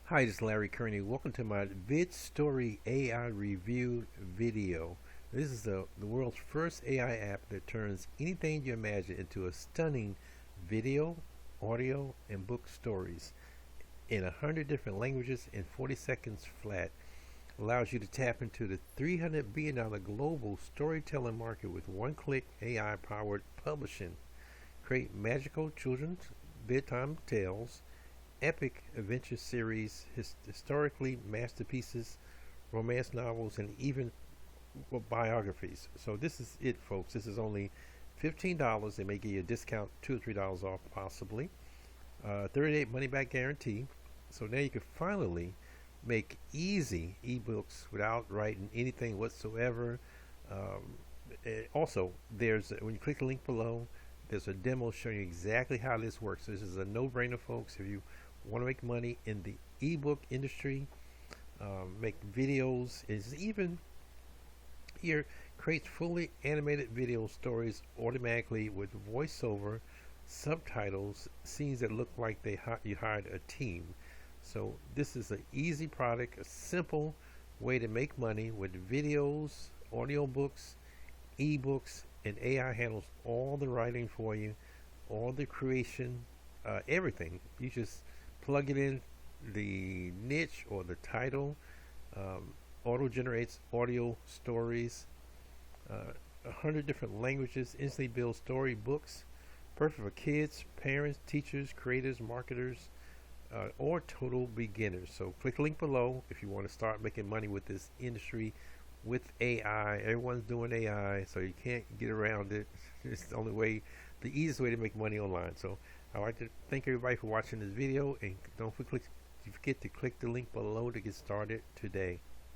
Hi, this is Larry Kearney. Welcome to my VidStory AI review video. This is the world's first AI app that turns anything you imagine into a stunning video, audio, and book stories in 100 different languages in 40 seconds flat. Allows you to tap into the $300 billion global storytelling market with one-click AI-powered publishing. Create magical children's bedtime tales, epic adventure series, historically masterpieces, romance novels, and even biographies. So this is it, folks. This is only $15. They may give you a discount, $2 or $3 off, possibly. 30-day money-back guarantee. So now you can finally make easy ebooks without writing anything whatsoever. Also, there's when you click the link below, there's a demo showing you exactly how this works. This is a no-brainer, folks. If you want to make money in the ebook industry, make videos, is even here creates fully animated video stories automatically with voiceover, subtitles, scenes that look like you hired a team. So this is an easy product, a simple way to make money with videos, audiobooks, ebooks, and AI handles all the writing for you, all the creation, everything. You just plug it in, the niche or the title, auto generates audio stories, 100 different languages, instantly builds story books, perfect for kids, parents, teachers, creators, marketers, or total beginners. So click the link below if you want to start making money with this industry with AI. Everyone's doing AI, so you can't get around it. It's the only way, the easiest way to make money online. So I'd like to thank everybody for watching this video, and don't forget to click the link below to get started today.